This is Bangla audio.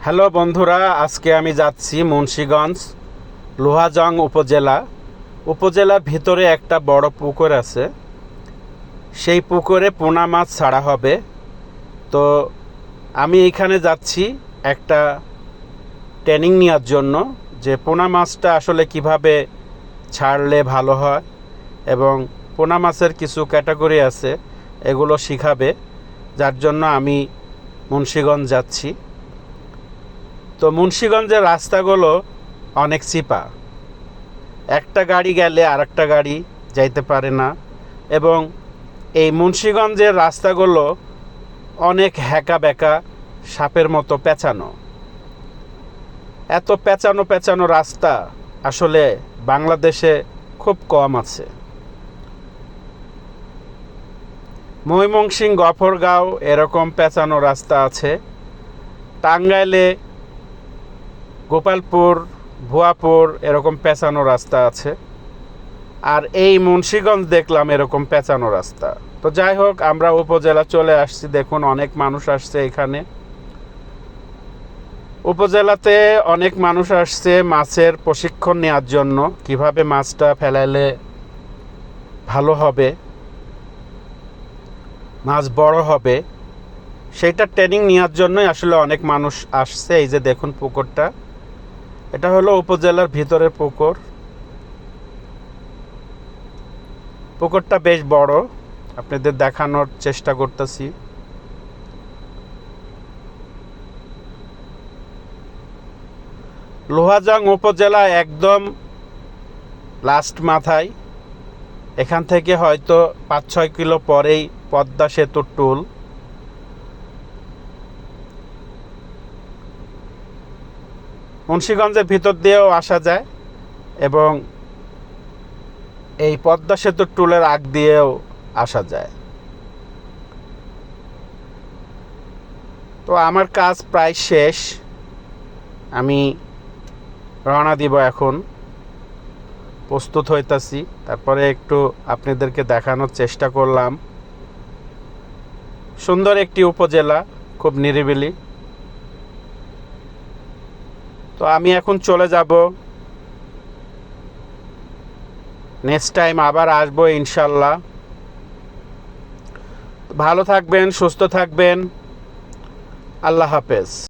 হ্যালো বন্ধুরা, আজকে আমি যাচ্ছি মুন্সিগঞ্জ লোহাজং উপজেলার ভিতরে একটা বড় পুকুর আছে। সেই পুকুরে পোনা মাছ ছাড়া হবে। তো আমি এইখানে যাচ্ছি একটা ট্রেনিং নেওয়ার জন্য, যে পোনা মাছটা আসলে কিভাবে ছাড়লে ভালো হয় এবং পোনা মাছের কিছু ক্যাটাগরি আছে, এগুলো শিখাবে। যার জন্য আমি মুন্সিগঞ্জ যাচ্ছি। তো মুন্সিগঞ্জের রাস্তাগুলো অনেক চিপা, একটা গাড়ি গেলে আর একটা গাড়ি যাইতে পারে না। এবং এই মুন্সিগঞ্জের রাস্তাগুলো অনেক হ্যাঁকা ব্যাকা, সাপের মতো পেঁচানো। এত পেঁচানো রাস্তা আসলে বাংলাদেশে খুব কম আছে। ময়মনসিংহ গফরগাঁও এরকম পেঁচানো রাস্তা আছে। টাঙ্গাইলে গোপালপুর, ভুয়াপুর এরকম পেঁচানো রাস্তা আছে। আর এই মুন্সিগঞ্জ দেখলাম এরকম পেঁচানো রাস্তা। তো যাই হোক, আমরা উপজেলা চলে আসছি। দেখুন, অনেক মানুষ আসছে এখানে। উপজেলাতে অনেক মানুষ আসছে মাছের প্রশিক্ষণ নেওয়ার জন্য, কিভাবে মাছটা ফেলাইলে ভালো হবে, মাছ বড় হবে, সেইটা ট্রেনিং নেওয়ার জন্যই আসলে অনেক মানুষ আসছে। এই যে দেখুন পুকুরটা, এটা হলো উপজেলার ভিতরের পুকুর। পুকুরটা বেশ বড়, আপনাদের দেখানোর চেষ্টা করতেছি। লোহাজং উপজেলা একদম লাস্ট মাথায়। এখান থেকে হয়তো 5-6 কিলো পরেই পদ্মা সেতুর টুল। মুন্সিগঞ্জের ভিতর দিয়েও আসা যায় এবং এই পদ্মা সেতুর টুলের আগ দিয়েও আসা যায়। তো আমার কাজ প্রায় শেষ, আমি রওনা দিব এখন, প্রস্তুত হইতাছি। তারপরে একটু আপনাদেরকে দেখানোর চেষ্টা করলাম। সুন্দর একটি উপজেলা, খুব নিরিবিলি। তো আমি এখন চলে যাব, নেক্সট টাইম আবার আসবো ইনশাল্লাহ। ভালো থাকবেন, সুস্থ থাকবেন। আল্লাহ হাফেজ।